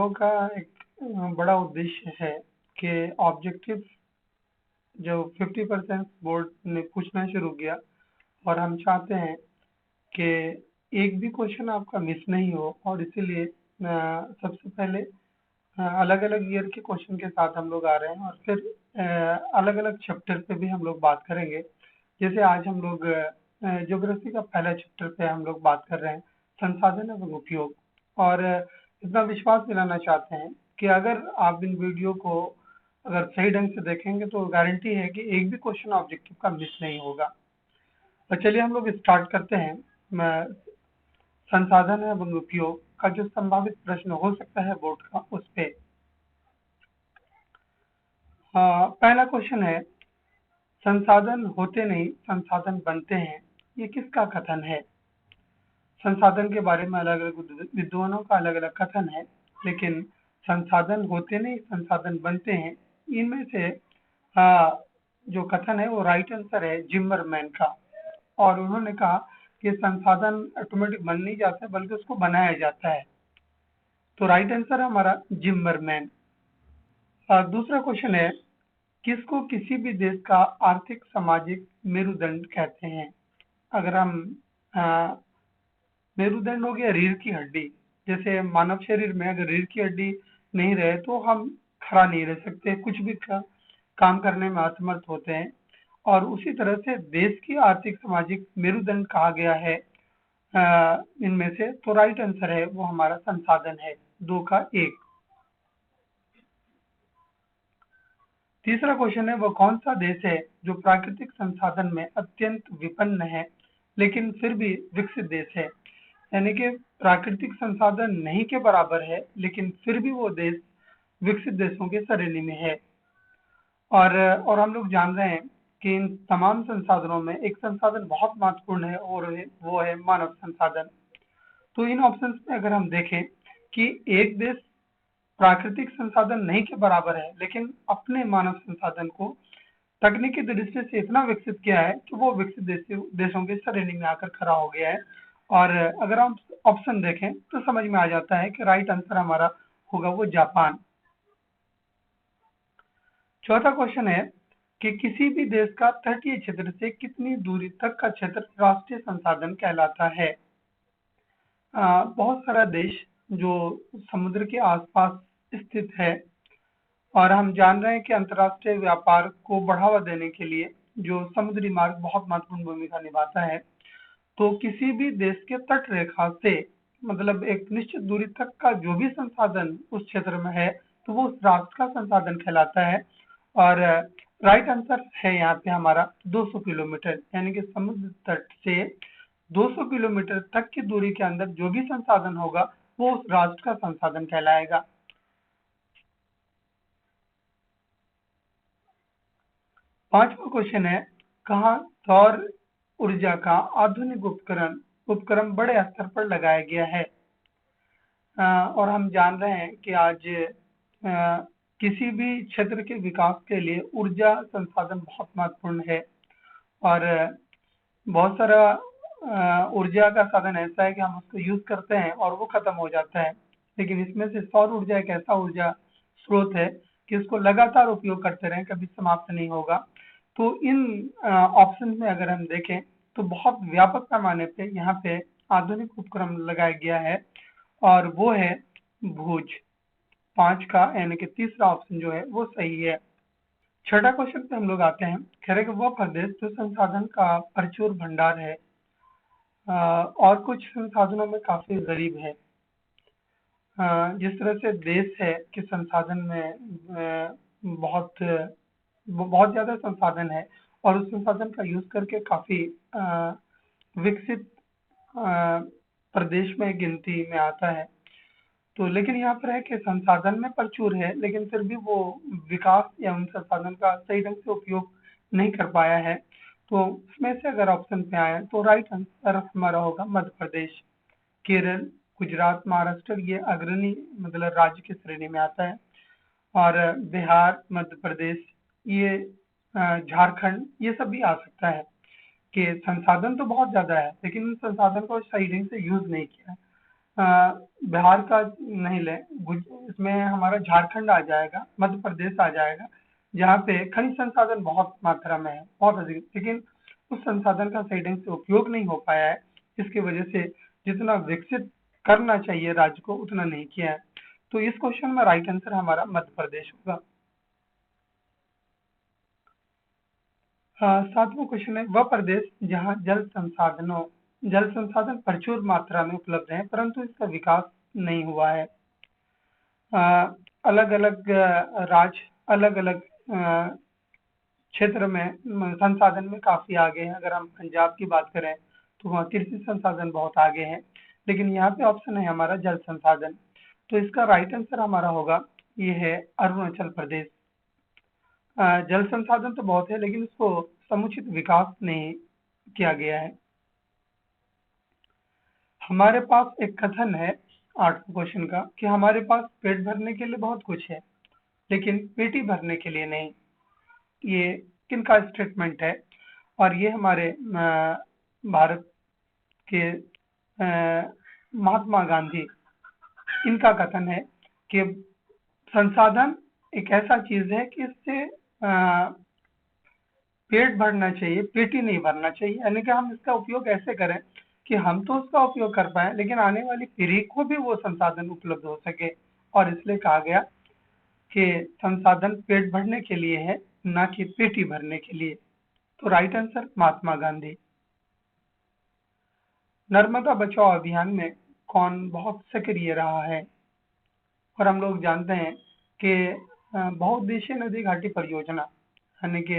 Video का एक बड़ा उद्देश्य है कि ऑब्जेक्टिव जो 50% बोर्ड ने पूछना शुरू किया और हम चाहते हैं कि एक भी क्वेश्चन आपका मिस नहीं हो, और इसीलिए सबसे पहले अलग अलग ईयर के क्वेश्चन के साथ हम लोग आ रहे हैं और फिर अलग अलग चैप्टर पे भी हम लोग बात करेंगे। जैसे आज हम लोग ज्योग्राफी का पहला चैप्टर पे हम लोग बात कर रहे हैं, संसाधन एवं उपयोग। और इतना विश्वास दिलाना चाहते हैं कि अगर आप इन वीडियो को अगर सही ढंग से देखेंगे तो गारंटी है कि एक भी क्वेश्चन ऑब्जेक्टिव का मिस नहीं होगा। तो चलिए हम लोग स्टार्ट करते हैं। संसाधन एवं उपयोग का जो संभावित प्रश्न हो सकता है बोर्ड का, उस पे पहला क्वेश्चन है, संसाधन होते नहीं संसाधन बनते हैं, ये किसका कथन है? संसाधन के बारे में अलग अलग विद्वानों का अलग अलग कथन है, लेकिन संसाधन होते नहीं संसाधन बनते हैं, इनमें से जो कथन है वो राइट आंसर है जिम्मरमैन का। और उन्होंने कहा कि संसाधन ऑटोमेटिक बन नहीं जाता बल्कि उसको बनाया जाता है। तो राइट आंसर है हमारा जिम्मरमैन। दूसरा क्वेश्चन है, किसको किसी भी देश का आर्थिक सामाजिक मेरुदंड कहते हैं? अगर हम मेरुदंड हो गया रीढ़ की हड्डी। जैसे मानव शरीर में अगर रीढ़ की हड्डी नहीं रहे तो हम खड़ा नहीं रह सकते, कुछ भी काम करने में असमर्थ होते हैं। और उसी तरह से देश की आर्थिक सामाजिक मेरुदंड कहा गया है इनमें से। तो राइट आंसर है वो हमारा संसाधन है, 2 का 1। तीसरा क्वेश्चन है, वो कौन सा देश है जो प्राकृतिक संसाधन में अत्यंत विपन्न है लेकिन फिर भी विकसित देश है? यानी कि प्राकृतिक संसाधन नहीं के बराबर है लेकिन फिर भी वो देश विकसित देशों के श्रेणी में है। और हम लोग जान रहे हैं कि इन तमाम संसाधनों में एक संसाधन बहुत महत्वपूर्ण है और वो है मानव संसाधन। तो इन ऑप्शंस में अगर हम देखें कि एक देश प्राकृतिक संसाधन नहीं के बराबर है लेकिन अपने मानव संसाधन को तकनीकी दृष्टि से इतना विकसित किया है कि वो विकसित देशों की श्रेणी में आकर खड़ा हो गया है। और अगर हम ऑप्शन देखें तो समझ में आ जाता है कि राइट आंसर हमारा होगा वो जापान। चौथा क्वेश्चन है कि किसी भी देश का तटीय क्षेत्र से कितनी दूरी तक का क्षेत्र राष्ट्रीय संसाधन कहलाता है? बहुत सारा देश जो समुद्र के आसपास स्थित है, और हम जान रहे हैं कि अंतर्राष्ट्रीय व्यापार को बढ़ावा देने के लिए जो समुद्री मार्ग बहुत महत्वपूर्ण भूमिका निभाता है। तो किसी भी देश के तट रेखा से मतलब एक निश्चित दूरी तक का जो भी संसाधन उस क्षेत्र में है तो वो उस राष्ट्र का संसाधन कहलाता है। और राइट आंसर है यहाँ पे हमारा 200 किलोमीटर, यानी कि समुद्र तट से 200 किलोमीटर तक की दूरी के अंदर जो भी संसाधन होगा वो उस राष्ट्र का संसाधन कहलाएगा। पांचवा क्वेश्चन है, कहाँ सौर ऊर्जा का आधुनिक उपक्रम बड़े स्तर पर लगाया गया है? और हम जान रहे हैं कि आज किसी भी क्षेत्र के विकास के लिए ऊर्जा संसाधन बहुत महत्वपूर्ण है। और बहुत सारा ऊर्जा का साधन ऐसा है कि हम उसको यूज करते हैं और वो खत्म हो जाता है, लेकिन इसमें से सौर ऊर्जा एक ऐसा ऊर्जा स्रोत है कि इसको लगातार उपयोग करते रहें, कभी समाप्त नहीं होगा। तो इन ऑप्शन में अगर हम देखें तो बहुत व्यापक पैमाने पे यहाँ पे आधुनिक उपक्रम लगाया गया है और वो है भुज। 5 का यानी कि तीसरा ऑप्शन जो है वो सही है। छठा क्वेश्चन पे हम लोग आते हैं, कह रहे कि वह प्रदेश जो संसाधन का प्रचुर भंडार है और कुछ संसाधनों में काफी गरीब है। जिस तरह से देश है कि संसाधन में बहुत ज्यादा संसाधन है और उस संसाधन का यूज करके काफी विकसित प्रदेश में गिनती में आता है। तो लेकिन यहाँ पर है कि संसाधन में प्रचुर है लेकिन फिर भी वो विकास या उन संसाधन का सही ढंग से उपयोग नहीं कर पाया है। तो इसमें से अगर ऑप्शन पे आए तो राइट आंसर हमारा होगा मध्य प्रदेश। केरल, गुजरात, महाराष्ट्र ये अग्रणी मतलब राज्य की श्रेणी में आता है। और बिहार, मध्य प्रदेश, ये झारखंड, ये सब भी आ सकता है कि संसाधन तो बहुत ज्यादा है लेकिन उन संसाधन को सही ढंग से यूज नहीं किया। बिहार का नहीं ले, इसमें हमारा झारखंड आ जाएगा, मध्य प्रदेश आ जाएगा, जहाँ पे खनिज संसाधन बहुत मात्रा में है, बहुत अधिक, लेकिन उस संसाधन का सही ढंग से उपयोग नहीं हो पाया है। इसकी वजह से जितना विकसित करना चाहिए राज्य को उतना नहीं किया है। तो इस क्वेश्चन में राइट आंसर हमारा मध्य प्रदेश होगा। 7वां क्वेश्चन है, वह प्रदेश जहाँ जल संसाधन प्रचुर मात्रा में उपलब्ध है परंतु इसका विकास नहीं हुआ है। अलग अलग राज्य अलग अलग क्षेत्र में संसाधन में काफी आगे हैं। अगर हम पंजाब की बात करें तो वहाँ कृषि संसाधन बहुत आगे हैं, लेकिन यहाँ पे ऑप्शन है हमारा जल संसाधन। तो इसका राइट आंसर हमारा होगा, ये है अरुणाचल प्रदेश। जल संसाधन तो बहुत है लेकिन उसको समुचित विकास नहीं किया गया है। हमारे पास एक कथन है 8वें क्वेश्चन का कि हमारे पास पेट भरने के लिए बहुत कुछ है लेकिन पेटी भरने के लिए नहीं। ये किनका स्टेटमेंट है? और ये हमारे भारत के महात्मा गांधी, इनका कथन है कि संसाधन एक ऐसा चीज है कि इससे पेट भरना चाहिए, पेटी नहीं भरना चाहिए। यानी कि हम इसका उपयोग ऐसे करें कि हम तो उसका उपयोग कर पाए लेकिन आने वाली पीढ़ी को भी वो संसाधन उपलब्ध हो सके। और इसलिए कहा गया कि संसाधन पेट भरने के लिए है, ना कि पेटी भरने के लिए। तो राइट आंसर महात्मा गांधी। नर्मदा बचाओ अभियान में कौन बहुत सक्रिय रहा है? और हम लोग जानते हैं कि बहुउद्देशीय नदी घाटी परियोजना, यानी कि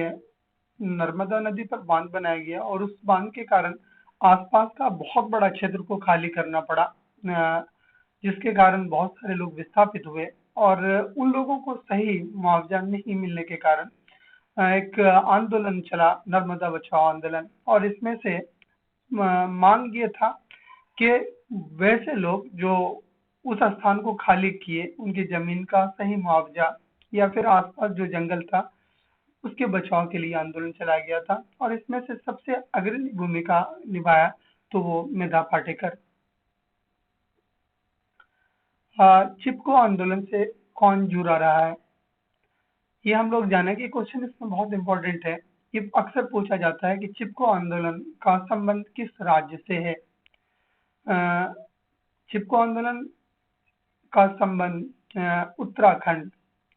नर्मदा नदी पर बांध बनाया गया और उस बांध के कारण आसपास का बहुत बड़ा क्षेत्र को खाली करना पड़ा, जिसके कारण बहुत सारे लोग विस्थापित हुए और उन लोगों को सही मुआवजा नहीं मिलने के कारण एक आंदोलन चला, नर्मदा बचाओ आंदोलन। और इसमें से मांग ये था कि वैसे लोग जो उस स्थान को खाली किए उनकी जमीन का सही मुआवजा या फिर आसपास जो जंगल था उसके बचाव के लिए आंदोलन चलाया गया था। और इसमें से सबसे अग्रणी भूमिका निभाया तो वो मेधा पाटेकर। चिपको आंदोलन से कौन जुड़ा रहा है? ये हम लोग जाने कि क्वेश्चन इसमें बहुत इंपॉर्टेंट है। ये अक्सर पूछा जाता है कि चिपको आंदोलन का संबंध किस राज्य से है? चिपको आंदोलन का संबंध उत्तराखंड,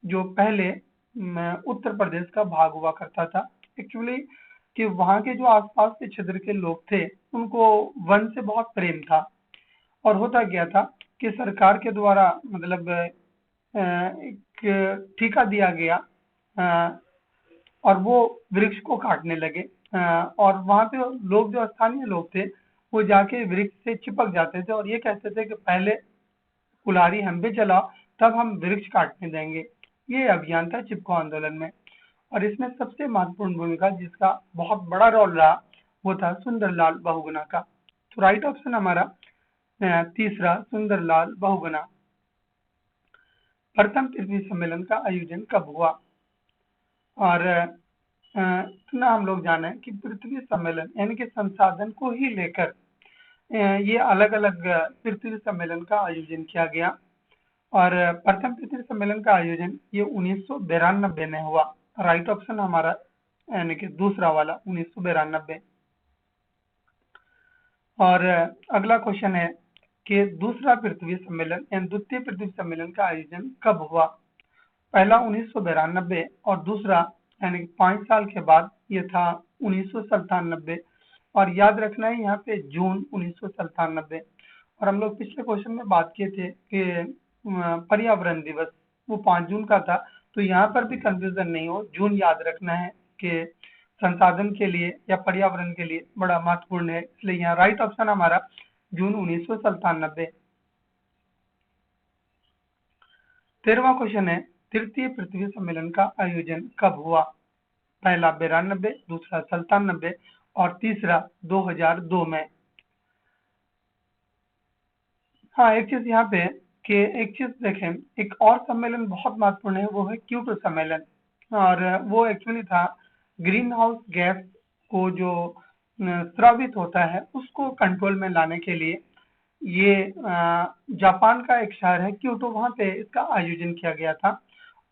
जो पहले उत्तर प्रदेश का भाग हुआ करता था। एक्चुअली कि वहाँ के जो आसपास के क्षेत्र के लोग थे उनको वन से बहुत प्रेम था और होता क्या था कि सरकार के द्वारा मतलब एक ठेका दिया गया और वो वृक्ष को काटने लगे और वहाँ पे लोग, जो स्थानीय लोग थे, वो जाके वृक्ष से चिपक जाते थे और ये कहते थे कि पहले कुल्हाड़ी हम भी चलाओ तब हम वृक्ष काटने देंगे। ये अभियान था चिपको आंदोलन में। और इसमें सबसे महत्वपूर्ण भूमिका जिसका बहुत बड़ा रोल रहा वो था सुंदरलाल बहुगुणा का। तो राइट ऑप्शन हमारा तीसरा, सुंदरलाल बहुगुणा। प्रथम पृथ्वी सम्मेलन का आयोजन कब हुआ? और इतना हम लोग जाने कि पृथ्वी सम्मेलन यानी कि संसाधन को ही लेकर ये अलग अलग पृथ्वी सम्मेलन का आयोजन किया गया। और प्रथम पृथ्वी सम्मेलन का आयोजन ये 1992 में हुआ। राइट ऑप्शन हमारा यानी कि दूसरा वाला 1992। और अगला क्वेश्चन है कि दूसरा पृथ्वी सम्मेलन यानी द्वितीय पृथ्वी सम्मेलन का आयोजन कब हुआ? पहला 1992 और दूसरा यानी 5 साल के बाद ये था 1997। और याद रखना है यहाँ पे जून 1997। और हम लोग पिछले क्वेश्चन में बात किए थे कि पर्यावरण दिवस वो 5 जून का था, तो यहाँ पर भी कंफ्यूजन नहीं हो, जून याद रखना है कि संसाधन के लिए या पर्यावरण के लिए बड़ा महत्वपूर्ण है, इसलिए यहाँ राइट ऑप्शन हमारा जून 1997। 13वां क्वेश्चन है, तृतीय पृथ्वी सम्मेलन का आयोजन कब हुआ? पहला 92, दूसरा 97 और तीसरा 2002 में। हाँ, एक चीज यहाँ पे कि एक चीज देखें, एक और सम्मेलन बहुत महत्वपूर्ण है, वो है क्योटो सम्मेलन। और वो एक्चुअली था ग्रीन हाउस गैस को जो स्रावित होता है उसको कंट्रोल में लाने के लिए ये जापान का एक शहर है क्योटो, वहां पे इसका आयोजन किया गया था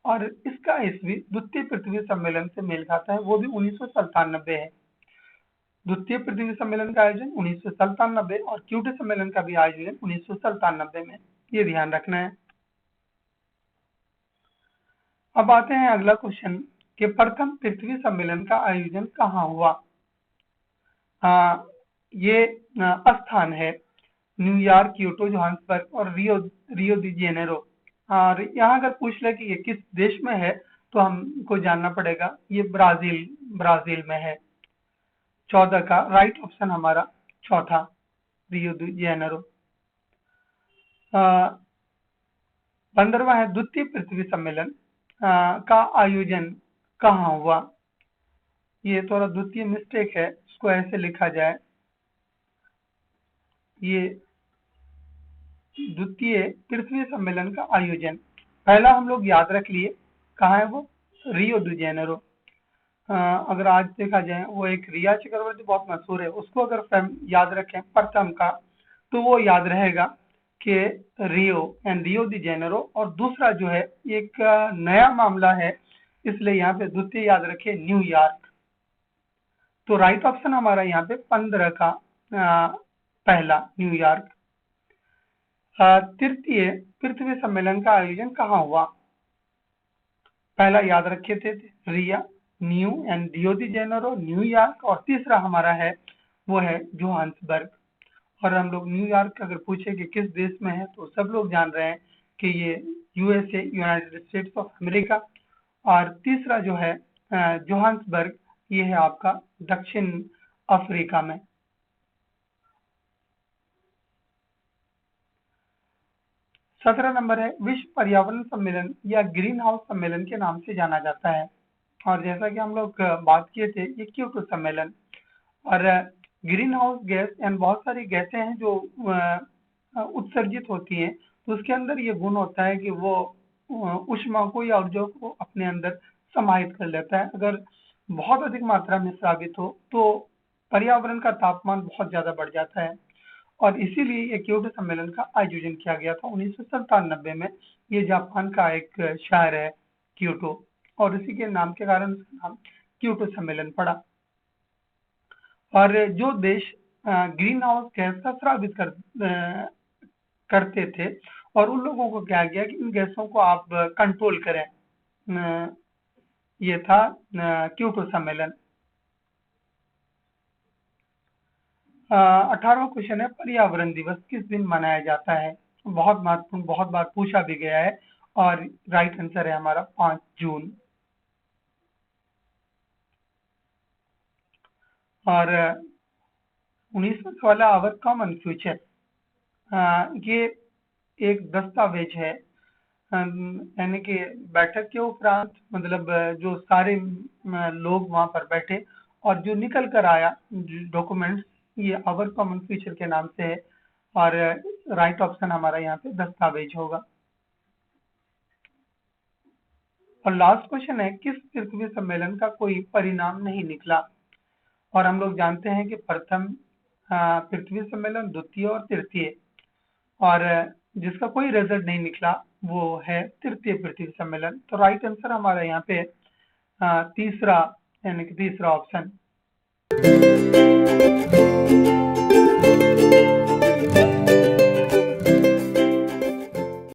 और इसका ईस्वी द्वितीय पृथ्वी सम्मेलन से मेल खाता है, वो भी 1997 है। द्वितीय पृथ्वी सम्मेलन का आयोजन 1997 और क्योटो सम्मेलन का भी आयोजन 1997 में, ये ध्यान रखना है। अब आते हैं अगला क्वेश्चन कि प्रथम पृथ्वी सम्मेलन का आयोजन कहाँ हुआ। ये स्थान है न्यूयॉर्क, क्योटो, जोहान्सबर्ग और रियो दी जेनेरो। और यहाँ अगर पूछ ले कि ये किस देश में है तो हमको जानना पड़ेगा, ये ब्राजील में है। 14 का राइट ऑप्शन हमारा चौथा, रियो दी जेनेरो। 15वां है द्वितीय पृथ्वी सम्मेलन का आयोजन कहाँ हुआ। ये थोड़ा द्वितीय मिस्टेक है, इसको ऐसे लिखा जाए, ये द्वितीय पृथ्वी सम्मेलन का आयोजन पहला हम लोग याद रख लिए, कहाँ है वो, रियो दी जेनेरो। अगर आज देखा जाए वो एक रिया चक्रवर्ती बहुत मशहूर है, उसको अगर याद रखें प्रथम का तो वो याद रहेगा कि रियो दी जेनेरो। और दूसरा जो है एक नया मामला है, इसलिए यहाँ पे द्वितीय याद रखे न्यूयॉर्क। तो राइट ऑप्शन हमारा यहाँ पे 15 का पहला न्यूयॉर्क। तृतीय पृथ्वी सम्मेलन का आयोजन कहाँ हुआ। पहला याद रखे थे रिया, new and Rio de Janeiro, New York, और तीसरा हमारा है वो है जोहान्सबर्ग। और हम लोग न्यूयॉर्क अगर पूछे कि किस देश में है तो सब लोग जान रहे हैं कि ये USA, United states of America. और तीसरा जो है जोहान्सबर्ग, ये है आपका दक्षिण अफ्रीका में। 17 नंबर है विश्व पर्यावरण सम्मेलन या ग्रीन हाउस सम्मेलन के नाम से जाना जाता है। और जैसा कि हम लोग बात किए थे, ये क्योटो सम्मेलन। और ग्रीन हाउस गैस एंड बहुत सारी गैसें हैं जो उत्सर्जित होती हैं, तो उसके अंदर ये गुण होता है कि वो ऊष्मा को या ऊर्जा को अपने अंदर समाहित कर लेता है। अगर बहुत अधिक मात्रा में स्रावित हो तो पर्यावरण का तापमान बहुत ज्यादा बढ़ जाता है, और इसीलिए ये क्योटो सम्मेलन का आयोजन किया गया था 1997 में। ये जापान का एक शहर है क्योटो, और इसी के नाम के कारण उसका नाम क्योटो सम्मेलन पड़ा। और जो देश ग्रीन हाउस गैस का स्रावित करते थे, और उन लोगों को क्या किया कि इन गैसों को आप कंट्रोल करें, ये था क्योटो सम्मेलन। 18वां क्वेश्चन है पर्यावरण दिवस किस दिन मनाया जाता है। बहुत महत्वपूर्ण, बहुत बार पूछा भी गया है, और राइट आंसर है हमारा 5 जून। और 19वां सवाल है आवर कॉमन फ्यूचर। ये एक दस्तावेज है, यानी कि बैठक के उपरांत, मतलब जो सारे लोग वहां पर बैठे और जो निकल कर आया डॉक्यूमेंट्स, ये आवर कॉमन फ्यूचर के नाम से है। और राइट ऑप्शन हमारा यहाँ पे दस्तावेज होगा। और लास्ट क्वेश्चन है किस पृथ्वी सम्मेलन का कोई परिणाम नहीं निकला। और हम लोग जानते हैं कि प्रथम पृथ्वी सम्मेलन, द्वितीय और तृतीय, और जिसका कोई रिजल्ट नहीं निकला वो है तृतीय पृथ्वी सम्मेलन। तो राइट आंसर हमारा यहाँ पे तीसरा, यानी कि तीसरा ऑप्शन।